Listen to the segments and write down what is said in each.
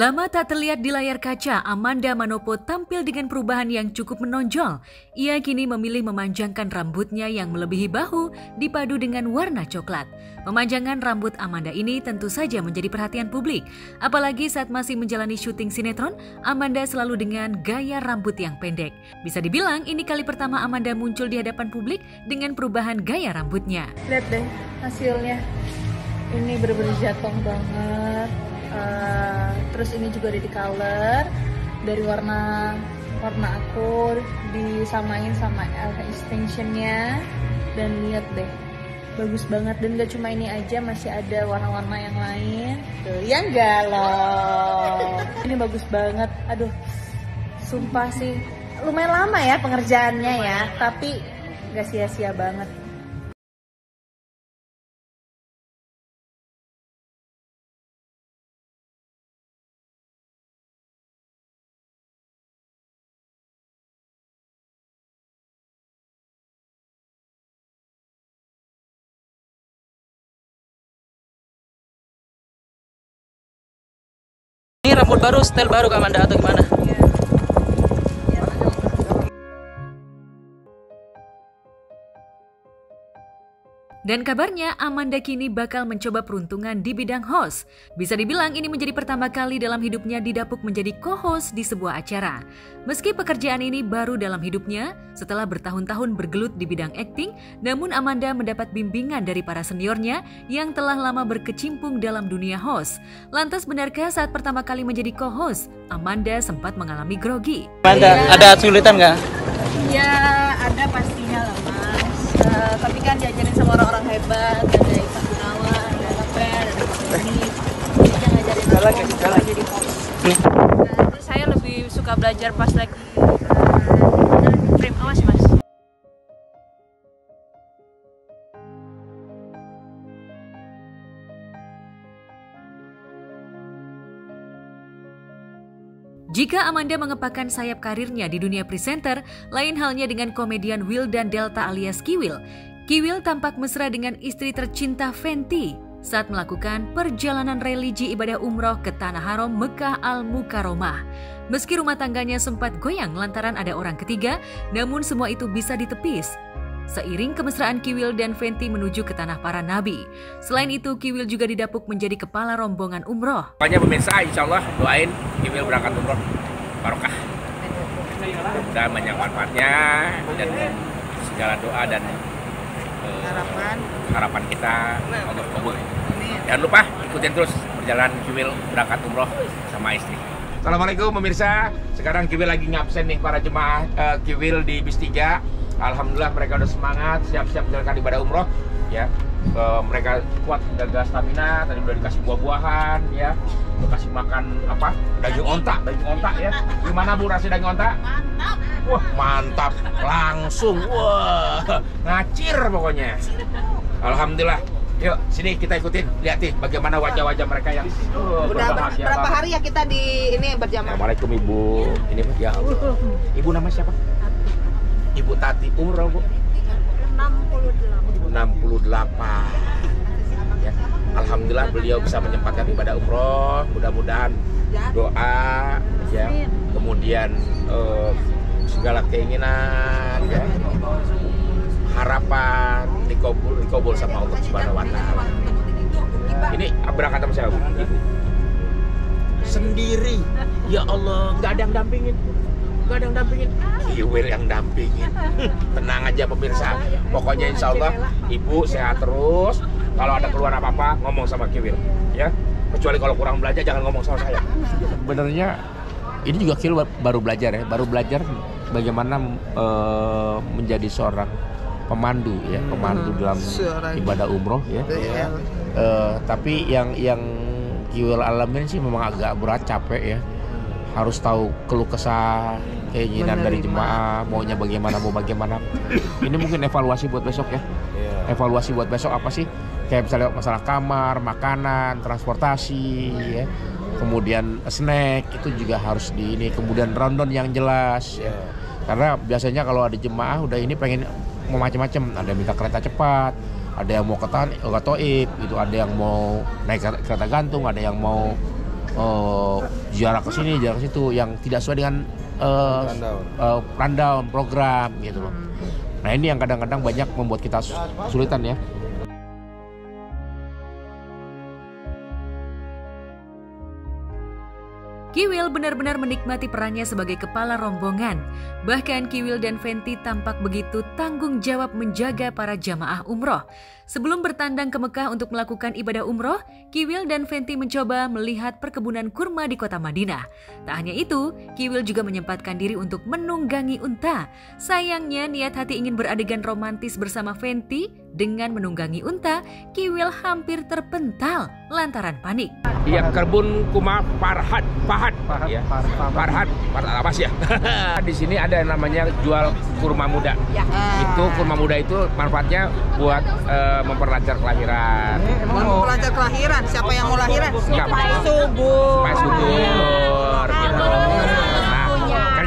Lama tak terlihat di layar kaca, Amanda Manopo tampil dengan perubahan yang cukup menonjol. Ia kini memilih memanjangkan rambutnya yang melebihi bahu dipadu dengan warna coklat. Pemanjangan rambut Amanda ini tentu saja menjadi perhatian publik. Apalagi saat masih menjalani syuting sinetron, Amanda selalu dengan gaya rambut yang pendek. Bisa dibilang ini kali pertama Amanda muncul di hadapan publik dengan perubahan gaya rambutnya. Lihat deh hasilnya. Ini bener-bener jatuh banget. Terus ini juga udah di color dari warna aku disamain sama extensionnya, dan lihat deh bagus banget. Dan gak cuma ini aja, masih ada warna-warna yang lain tuh yang galau. Ini bagus banget, aduh sumpah sih lumayan lama ya pengerjaannya ya, tapi gak sia-sia banget. Ini rambut baru, style baru Kak Amanda atau gimana? Dan kabarnya Amanda kini bakal mencoba peruntungan di bidang host. Bisa dibilang ini menjadi pertama kali dalam hidupnya didapuk menjadi co-host di sebuah acara. Meski pekerjaan ini baru dalam hidupnya, setelah bertahun-tahun bergelut di bidang akting, namun Amanda mendapat bimbingan dari para seniornya yang telah lama berkecimpung dalam dunia host. Lantas benarkah saat pertama kali menjadi co-host, Amanda sempat mengalami grogi? Amanda, ada kesulitan nggak? Ya ada pastinya lah Mas. Tapi kan diajarin sama orang-orang hebat, ada Ivan Gunawan, ada Rafael, ada ini. Dia ngajarin aku jadi host. Terus saya lebih suka belajar pas lagi frame. Awas Mas. Jika Amanda mengepakkan sayap karirnya di dunia presenter, lain halnya dengan komedian Wildan Delta alias Kiwil. Kiwil tampak mesra dengan istri tercinta Fenty saat melakukan perjalanan religi ibadah umroh ke Tanah Haram Mekah Al-Mukarramah. Meski rumah tangganya sempat goyang lantaran ada orang ketiga, namun semua itu bisa ditepis seiring kemesraan Kiwil dan Fenty menuju ke tanah para nabi. Selain itu, Kiwil juga didapuk menjadi kepala rombongan umroh. Pokoknya pemirsa, insya Allah doain Kiwil berangkat umroh barokah. Mudah banyak manfaatnya dan segala doa dan harapan kita Allah kabul. Jangan lupa ikutin terus perjalanan Kiwil berangkat umroh sama istri. Assalamualaikum pemirsa, sekarang Kiwil lagi ngabsen nih para jemaah Kiwil di bis 3. Alhamdulillah mereka udah semangat, siap-siap menjalankan ibadah umroh, ya. Mereka kuat, jaga stamina. Tadi udah dikasih buah-buahan, ya. Udah kasih makan apa? Daging onta ya. Gimana Bu rasa daging onta? Mantap. Wah mantap, langsung, wah ngacir pokoknya. Alhamdulillah. Yuk sini kita ikutin, lihat nih bagaimana wajah-wajah mereka yang udah berapa hari ya kita di ini berjamaah. Assalamualaikum Ibu. Ini ya Allah. Ibu nama siapa? Ibu Tati, umur Bu? 68. Ya. Alhamdulillah beliau bisa menyempatkan ibadah umroh. Mudah-mudahan doa, ya, kemudian segala keinginan, ya, harapan dikabul sama Allah Subhanahu Wa Taala. Ini berangkat sama siapa Bu? Ibu? Sendiri. Ya Allah, nggak ada yang dampingin. Kiwil yang dampingin. Tenang aja pemirsa, pokoknya insya Allah Ibu sehat terus. Kalau ada keluhan apa-apa ngomong sama Kiwil, ya. Kecuali kalau kurang belajar jangan ngomong sama saya. Sebenarnya ini juga Kiwil baru belajar bagaimana menjadi seorang pemandu, ya, pemandu dalam ibadah umroh, ya. Tapi yang Kiwil alamin sih memang agak berat, capek, ya. Harus tahu keluh kesah, keinginan dari jemaah, mau bagaimana. Ini mungkin evaluasi buat besok, ya. Evaluasi buat besok apa sih? Kayak misalnya masalah kamar, makanan, transportasi, ya. Kemudian snack itu juga harus kemudian rundown yang jelas, ya. Karena biasanya kalau ada jemaah udah ini pengen mau macam-macam, ada yang minta kereta cepat, ada yang mau ke Taif gitu, ada yang mau naik kereta gantung, ada yang mau ziarah ke sini, ziarah ke situ yang tidak sesuai dengan rundown program gitu loh. Nah ini yang kadang-kadang banyak membuat kita kesulitan ya. Kiwil benar-benar menikmati perannya sebagai kepala rombongan. Bahkan Kiwil dan Fenty tampak begitu tanggung jawab menjaga para jamaah umroh. Sebelum bertandang ke Mekah untuk melakukan ibadah umroh, Kiwil dan Fenty mencoba melihat perkebunan kurma di kota Madinah. Tak hanya itu, Kiwil juga menyempatkan diri untuk menunggangi unta. Sayangnya niat hati ingin beradegan romantis bersama Fenty dengan menunggangi unta, Kiwil hampir terpental lantaran panik. Iya, kebun kurma Farhat Abbas ya. Di sini ada yang namanya jual kurma muda. Itu kurma muda itu manfaatnya buat memperlancar kelahiran. Memperlancar kelahiran? Siapa yang mau lahiran? Supaya subur. Gitu. Nah, kan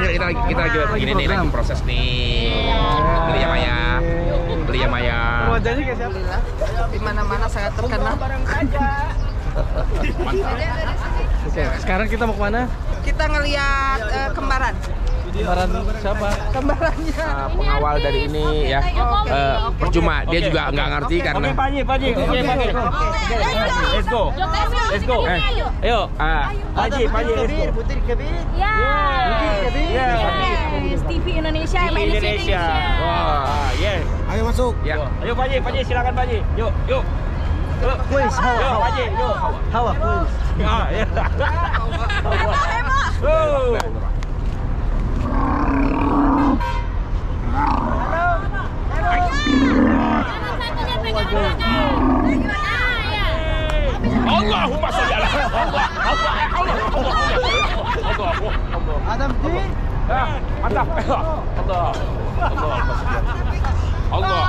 kita lagi begini nih, lagi proses nih. Beli ya Maya. Alhamdulillah, di mana-mana sangat terkenal. Oke, sekarang kita mau kemana? Kita ngelihat kembaran. Kembaran siapa? Kembarannya. Pengawal dari ini ya. Percuma dia juga nggak ngerti karena. Oke, Paji. Let's go. Ayo. Paji, let's go. Putri Kabir. Yes, TV Indonesia, Indonesia. Wah, yes. Ayo masuk. Ya. Ayo Paji, silakan Paji. Yuk. Kuis, Yuk Paji, yuk. hawa kuis. Ya. Allahumma sholli ala Adam di. mantap. Allah.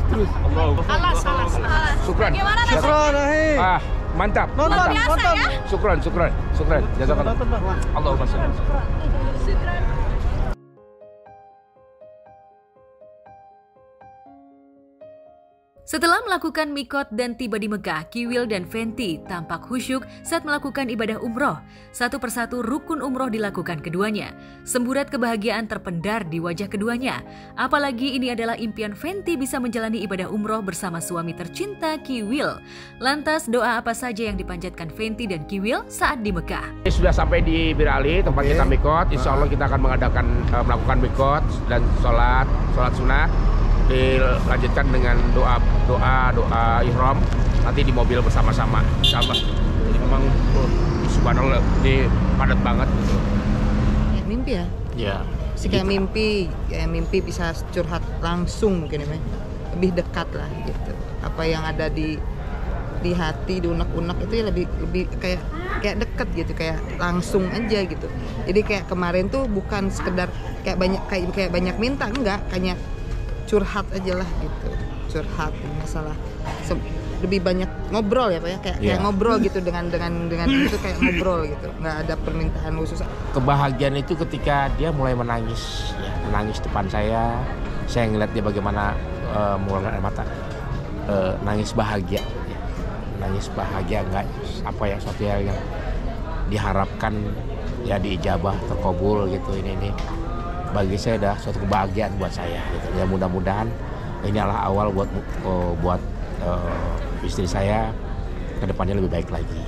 Terus. Salah. Syukran. Syukron, ahi. Mantap. Nonton. Syukran. Jazakallah. Allahumma sholli. Setelah melakukan mikot dan tiba di Mekah, Kiwil dan Fenty tampak khusyuk saat melakukan ibadah umroh. Satu persatu rukun umroh dilakukan keduanya. Semburat kebahagiaan terpendar di wajah keduanya. Apalagi ini adalah impian Fenty bisa menjalani ibadah umroh bersama suami tercinta Kiwil. Lantas doa apa saja yang dipanjatkan Fenty dan Kiwil saat di Mekah? Sudah sampai di Bir Ali tempat kita mikot. Insya Allah kita akan melakukan mikot dan sholat sunnah. Dilanjutkan dengan doa ihram nanti di mobil bersama-sama insyaallah. Jadi memang subhanallah ini padat banget gitu. Ya, mimpi ya? Ya. Kayak mimpi bisa curhat langsung mungkin ya. Lebih dekat lah gitu. Apa yang ada di hati, di unek-unek itu ya lebih kayak deket gitu, kayak langsung aja gitu. Jadi kayak kemarin tuh bukan sekedar kayak banyak minta, enggak, kayak curhat aja lah gitu, curhat masalah lebih banyak ngobrol ya Pak ya, kayak ngobrol gitu dengan itu kayak ngobrol gitu, nggak ada permintaan khusus. Kebahagiaan itu ketika dia mulai menangis depan saya ngeliat dia bagaimana mengeluarkan air mata, nangis bahagia nggak apa ya, suatu yang diharapkan ya diijabah terkabul gitu. Ini bagi saya adalah suatu kebahagiaan buat saya gitu. Ya mudah-mudahan ini adalah awal buat istri saya ke depannya lebih baik lagi.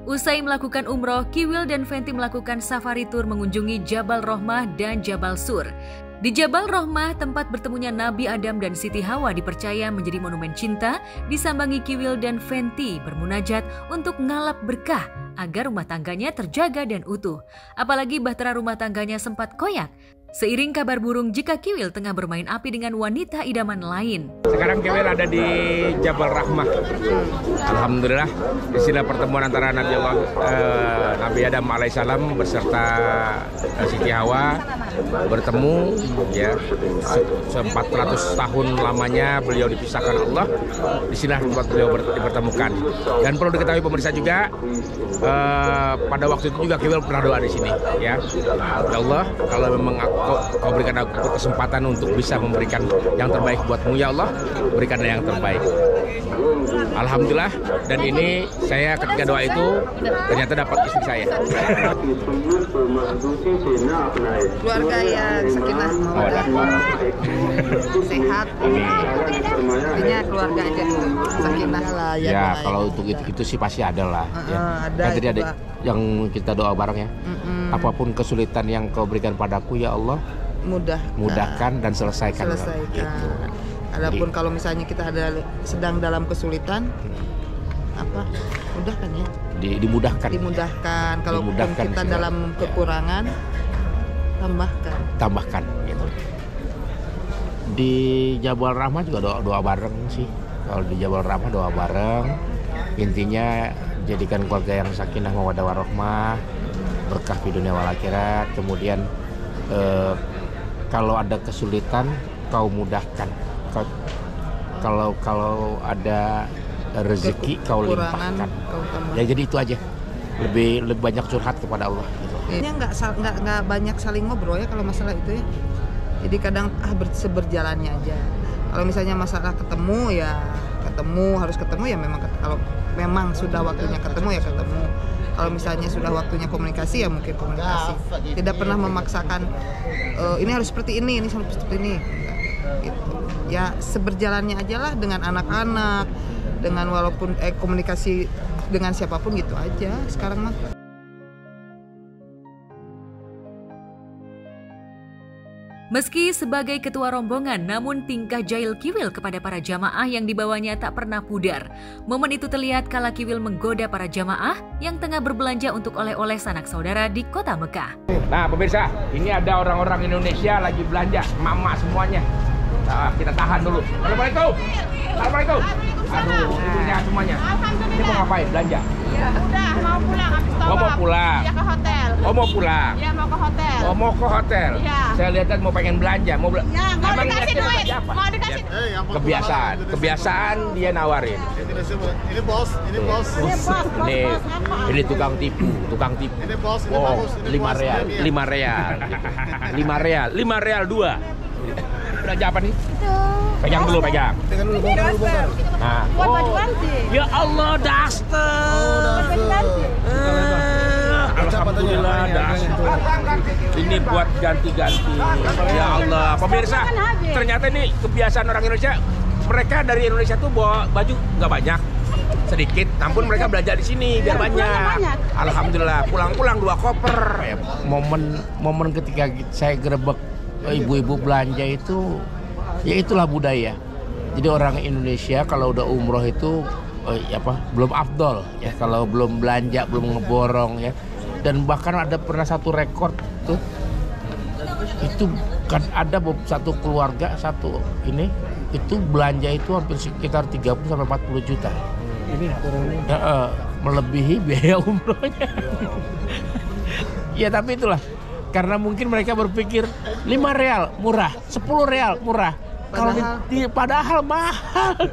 Usai melakukan umroh, Kiwil dan Fenty melakukan safari tour mengunjungi Jabal Rohmah dan Jabal Sur. Di Jabal Rohmah, tempat bertemunya Nabi Adam dan Siti Hawa dipercaya menjadi monumen cinta, disambangi Kiwil dan Fenty bermunajat untuk ngalap berkah agar rumah tangganya terjaga dan utuh. Apalagi bahtera rumah tangganya sempat koyak seiring kabar burung jika Kiwil tengah bermain api dengan wanita idaman lain. Sekarang Kiwil ada di Jabal Rahmah. Alhamdulillah, di sini pertemuan antara Nabi Adam alaihissalam beserta Siti Hawa bertemu, ya. 400 tahun lamanya beliau dipisahkan Allah. Di sini tempat beliau dipertemukan. Dan perlu diketahui pemirsa juga, pada waktu itu juga Kiwil pernah doa di sini, ya. Ya Allah, kalau memang kau berikan aku kesempatan untuk bisa memberikan yang terbaik buatmu, ya Allah, berikanlah yang terbaik. Alhamdulillah, dan ini saya ketika doa itu ternyata dapat istri saya. Keluarga yang sakinah mawaddah, sehat, intinya keluarga aja dulu, sakinah lah. Ya, kalau untuk itu sih pasti ada lah. Ya. Ada. Tadi ada yang kita doa bareng ya. Apapun kesulitan yang kau berikan padaku, ya Allah, mudahkan dan selesaikan. Gitu. Adapun kalau misalnya kita sedang dalam kesulitan, mudahkan ya. Dimudahkan. Kalau kita dalam kekurangan, tambahkan. Gitu. Di Jabal Rahmah juga doa bareng sih. Kalau di Jabal Rahmah doa bareng. Intinya jadikan keluarga yang sakinah mawaddah warahmah, berkah di dunia wal akhirat. Kemudian kalau ada kesulitan kau mudahkan. Kalau ada rezeki kau limpahkan. Ya jadi itu aja. Lebih banyak curhat kepada Allah. Gitu. Ini nggak banyak saling ngobrol ya kalau masalah itu ya. Jadi kadang seberjalannya aja. Kalau misalnya masalah ketemu ya harus ketemu ya memang kalau memang sudah waktunya ketemu ya ketemu. Kalau misalnya sudah waktunya komunikasi ya mungkin komunikasi. Tidak pernah memaksakan ini harus seperti ini harus seperti ini. Gitu. Ya seberjalannya aja lah dengan anak-anak, dengan walaupun komunikasi dengan siapapun gitu aja sekarang mah. Meski sebagai ketua rombongan, namun tingkah jahil Kiwil kepada para jamaah yang dibawanya tak pernah pudar. Momen itu terlihat kala Kiwil menggoda para jamaah yang tengah berbelanja untuk oleh-oleh sanak saudara di kota Mekah. Nah pemirsa, ini ada orang-orang Indonesia lagi belanja, mama semuanya. Nah, kita tahan dulu. Assalamualaikum. Aduh, ibunya semuanya. Ini mau ngapain? Belanja? Ya, udah mau pulang habis tawaf. Mau pulang? Iya, ke hotel. Mau pulang? Iya, mau ke hotel. Mau ke hotel? Iya. Saya lihat kan mau pengen belanja, mau Ya, mau dikasih duit. Mau dikasih. Kebiasaan dia nawarin. Ini bos. Ini tukang tipu. Ini bos, ini Oh, bagus. Ini 5 bos, real. ini 5 real 2. Belanja apa nih? Pegang dulu. Bongkar dulu. Nah. Buat baju ganti. Ya Allah, daster. Alhamdulillah, daster. Ini buat ganti-ganti. Ya Allah, pemirsa. Ternyata ini kebiasaan orang Indonesia. Mereka dari Indonesia tuh bawa baju nggak banyak, sedikit. Namun mereka belanja di sini biar banyak. Alhamdulillah, pulang-pulang 2 koper. Momen ketika saya gerebek ibu-ibu belanja itu, ya itulah budaya. Jadi orang Indonesia kalau udah umroh itu belum afdol ya, kalau belum belanja, belum ngeborong ya. Dan bahkan ada pernah satu rekor tuh, itu kan ada satu keluarga itu belanja itu hampir sekitar 30-40 juta. Ini melebihi biaya umrohnya. Ya tapi itulah. Karena mungkin mereka berpikir 5 real murah, 10 real murah. Padahal mahal.